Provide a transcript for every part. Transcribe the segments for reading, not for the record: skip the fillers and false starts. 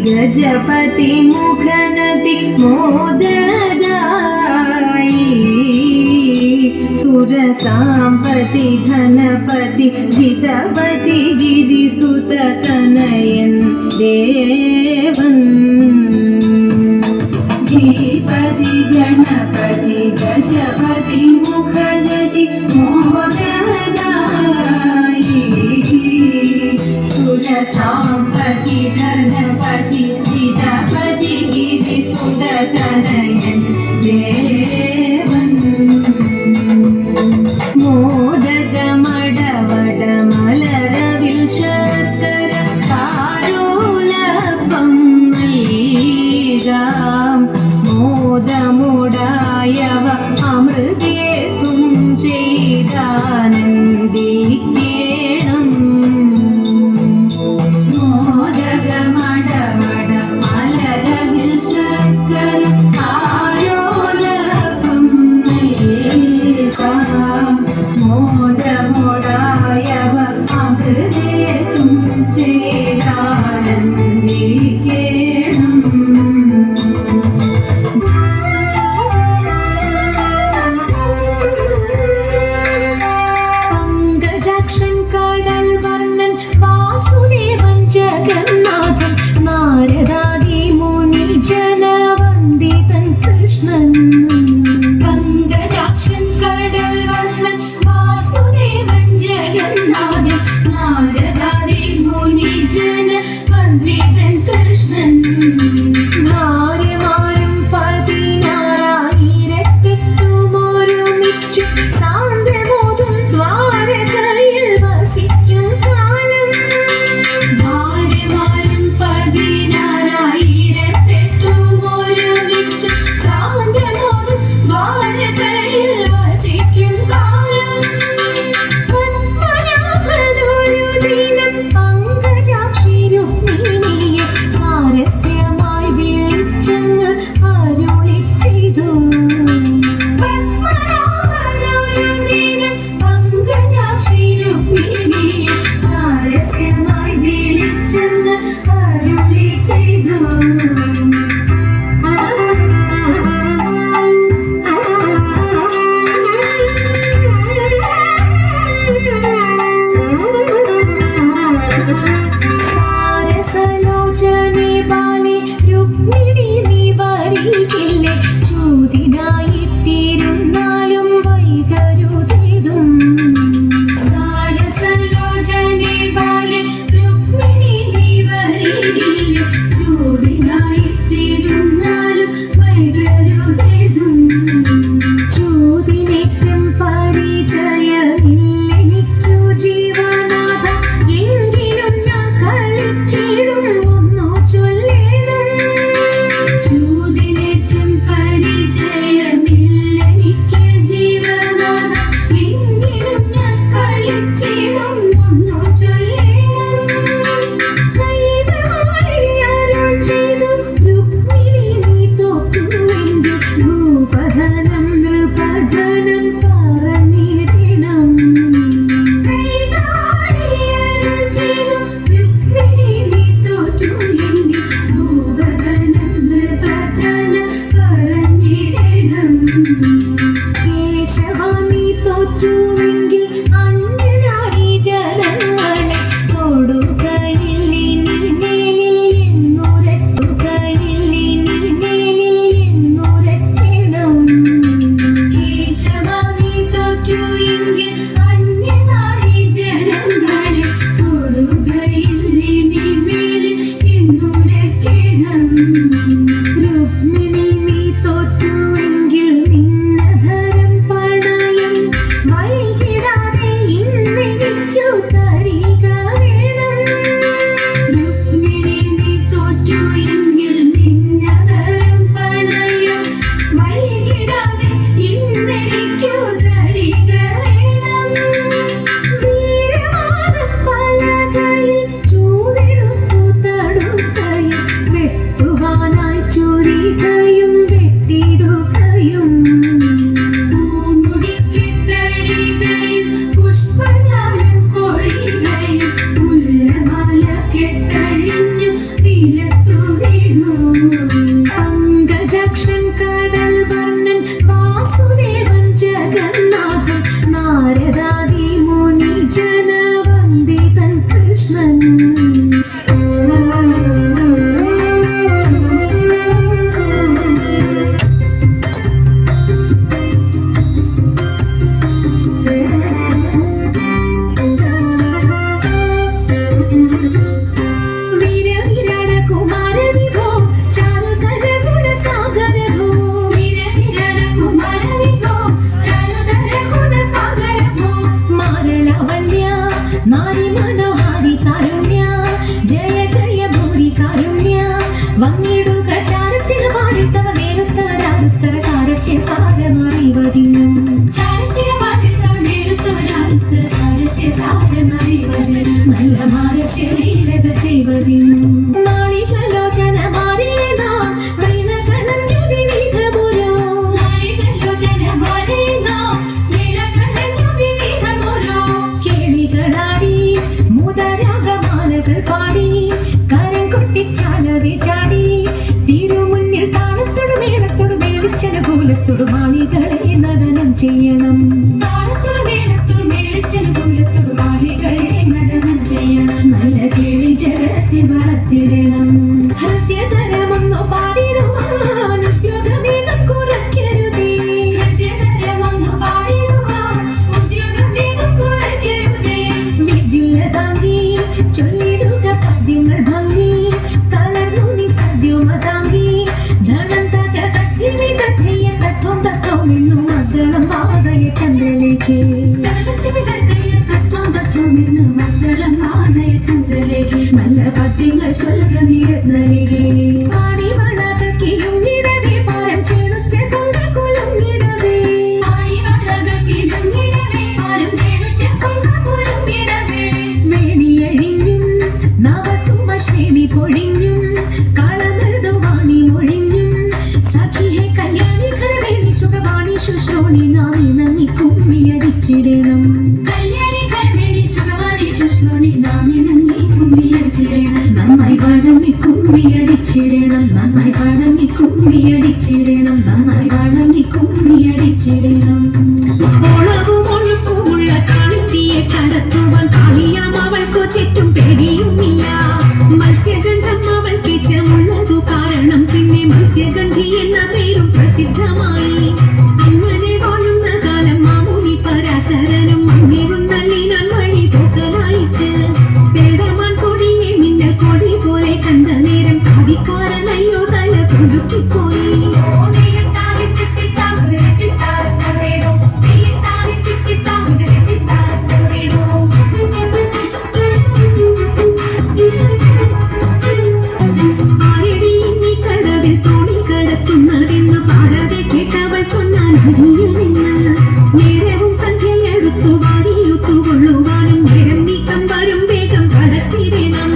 गजपति मुखनति मोददायि सुरसाम्पति धनपति जितपति गिरिसुत तनयन् देवन् धीपति गणपति गजपति मुखनति मोददायि सुरसाम्पति धनपति जितपति गिरिसुत तनयन् देवन् मोदकमडवड मलरविल शर्कर कारोलपं നൽകാം മോദമുടായവ അമൃതേതും ചെയ്താനന്ദിക്കേണം മോദകമടമട മലരവിൽ ശർക്കര കാരോലപം നൽകാം മോദമുടായവ അമൃതേതും ചെയ്താനന്ദിക്കേണം जगन्नाथं नारदादि मुनि जन वन्दितं कृष्णन् पङ्कजाक्षं कडल वर्णन वासुदेवं जगन्नाथं नारदादि मुनि जन वन्दितं कृष्णन् ഭാര്യമാരും 16,000 സാന്ദ്രബോധം ദ്വാരകയിൽ വസിക്കും കാലം ഭാര്യമാരും 16,000 സാന്ദ്രബോധം ദ്വാരകയിൽ വസിക്കും കാലം പത്മനാഭനൊരു ദിനം പങ്കജാക്ഷി രുക്മിണിയെ സാരസ്യമായി വിളിച്ചങ്ങ് അരുളി ചെയ്തു പത്മനാഭനൊരു ദിനം പങ്കജാക്ഷി രുക്മിണിയെ സാരസ്യമായി വിളിച്ചങ്ങ് അരുളി ചെയ്തു സാരസലോചനെ ബാലെ രുക്മിണി നീ വരികില്ലേ ചൂതിനായി തീരുന്നാലും വൈകരുതേതും സാരസലോചനെ ബാലെ രുക്മിണി നീ വരികില്ലേ ചൂതിനായി തീരുന്നാലും വൈകരുതേതും ചൂതിനേറ്റം പരിചയമില്ലെനിക്കു ജീവനാഥ എങ്കിലും ഞാൻ കളിച്ചിടും ഒന്നു ചൊല്ലേണം ചൂതിനേറ്റം പരിചയമില്ലെനിക്ക് ജീവനാഥ എങ്കിലും ഞാൻ കളിച്ചിടും ഒന്നു ചൊല്ലേണം കൈതവാഴി അരുൾ ചെയ്തു രുക്മിണി നീ തോറ്റുവെങ്കിൽ ഭൂപധനം നൃപധനം പറഞ്ഞിടണം കൈതവാഴി അരുൾ ചെയ്തു രുക്മിണി നീ തോറ്റുവെങ്കിൽ ഭൂപധനം നൃപധനം പറഞ്ഞിടണം കേശവ നീ തോറ്റുവെങ്കിൽ അന്യനാരി ജനങ്ങളെ തൊടുകയിൽ ഇനി മേലിൽ എന്നുരക്കുകയിൽ ഇനി മേലിൽ എന്നുരക്കണം കേശവ നീ തോറ്റുവെങ്കിൽ അന്യനാരി ജനങ്ങളെ തൊടുകയിൽ ഇനി മേലിൽ എന്നുരക്കണം രുക്മിണി നീ തോറ്റുവെങ്കിൽ നിന്നധരം പ്രണയം വൈകി നാരി മനോഹാരി കാരുണ്യ ജയ ജയ ഭൂരി കാരുണ്യ വന്നിടുക ചാരത്തിൽ വാരിത്തവ നേരുത്തവരാരുത്തര സാരസ്യ സാരമറിവതിന്നു ചാരത്തിൽ വാരിത്തവ നേരുത്തവരാരുത്തര സാരസ്യ സാരമറിവതിന്നു നല്ല മാരസ്യ ലീലകൾ ചെയ്വതിന്നു നാളികലോചന മാരേന മൈനകളഞ്ഞു വിവിധമുരോ നാളികലോചന മാരേന മൈനകളഞ്ഞു വിവിധമുരോ കേളികളാടി മുതരാഗമാലകൾ പാടി കരം കൊട്ടിച്ചാലവെ ചാടി തിരുമുന്നിൽ താളത്തോട് മേളത്തോട് മേളിച്ചനുകൂലത്തോട് മാളികളെ നടനം ചെയ്യണം താളത്തോട് മേളത്തോട് മേളിച്ചനുകൂലത്തോട് മാളികളെ നടനം ചെയ്യണം നല്ല കേളി ജഗത്തിൽ വളർത്തിടണം ഹൃദയതരമൊന്നു പാടിടുവാൻ ഉദ്യോഗമേകം കുറയ്ക്കരുതേ ഹൃദയതരമൊന്നു പാടിടുവാൻ ഉദ്യോഗമേകം കുറയ്ക്കരുതേ വിദ്യുല്ലതാങ്കി ചൊല്ലിടുക പദ്യങ്ങൾ ഭംഗി കലർന്നു നീ സദ്യമതാങ്കി ധനന്തക കത്തിവിധയ തത്വം തത്വം എന്നു മദ്ദളം വാദയ ചന്ദ്രലേക്ക് തത്വം തത്വം എന്നു മദ്ദളം വാദയ ചന്ദ്രലേക്ക് നല്ല പദ്യങ്ങൾ ചൊല്ലുക നീരത്നലേക്ക് പാടി വളകൾക്കിലും ഇടവേ പാരം ചേണുറ്റ കൊണ്ടകുലും ഇടവേ പാടി വളകൾക്കിലും ഇടവേ പാരം ചേണുറ്റ കൊണ്ടകുലും ഇടവേ വേണിയഴിഞ്ഞും നവസുമ ശ്രേണി പൊഴിഞ്ഞും കളമൃദുവാണി മൊഴിഞ്ഞും സഖിയെ കല്യാണി ഖരവേണി സുഖവാണി ശുശ്രോണി നാമി നന്ദി കുമ്മിയടിച്ചിടണം കല്യാണി ഖരവേണി സുഖവാണി ശുശ്രോണി നാമി നന്ദി കുമ്മിയടിച്ചിടണം നന്നായി വണങ്ങി കുമ്മിയടിച്ചിടണം നന്നായി വണങ്ങി കുമ്മിയടിച്ചിടണം നന്നായി വണങ്ങി കുമ്മിയടിച്ചിടണം ഓളവും ഒഴുക്കുമുള്ള കാളിത്തിയെ കടത്തുവാൻ കാളിയാം അവൾക്കു ചുറ്റും പേടിയുമില്ല മത്സ്യഗന്ധം അവൾക്കേറ്റമുള്ളതു കാരണം പിന്നെ മത്സ്യഗന്ധി എന്ന പേരും പ്രസിദ്ധമായി അങ്ങനെ വാഴുന്ന കാലം മാമുനി പരാശരനും മണ്ണിരുന്നള്ളിനാൻ വഴി പോക്കലായിട്ട് പേടമാൻ കൊടിയെ മിന്നൽ കൊടി പോലെ കണ്ട നേരം കാതിക്കാരനയ്യോ തല കുലുക്കിപ്പോയി ആരടി ഈ കടവിൽ തോണി കടത്തുന്നതെന്ന് പാരാതെ കേട്ടവൾ ചൊന്നാൽ ഹരിയനെന്ന് നേരവും സന്ധ്യയെടുത്തു വാരിയുത്തുകൊള്ളുവാനും നേരം നീക്കം വരും വേഗം കടത്തിടണം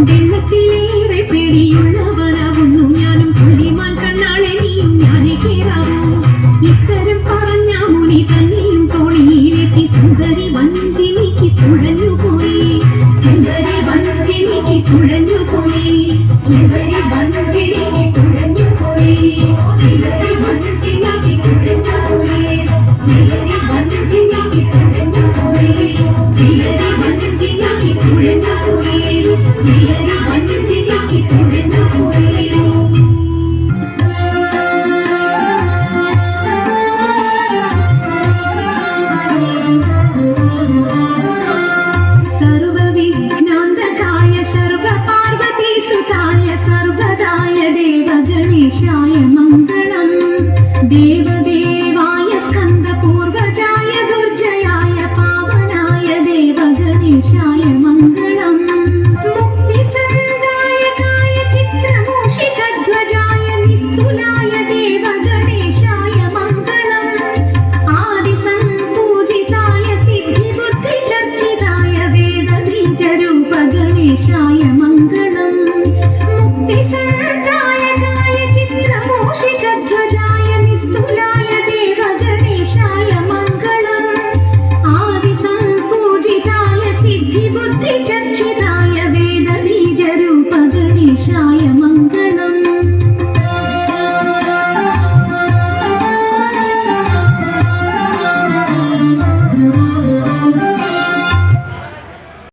വെള്ളത്തിലേറെ പേടിയുള്ളവനാവുന്നു ഞാനും പുള്ളിമാൻ കണ്ണാളെ നീയും ഞാനേ കേറാവൂ ഇത്തരം പറഞ്ഞ മുനി തന്നെയും തോണിയിലെത്തി സുന്ദരി വഞ്ചി നീക്കി തുഴഞ്ഞു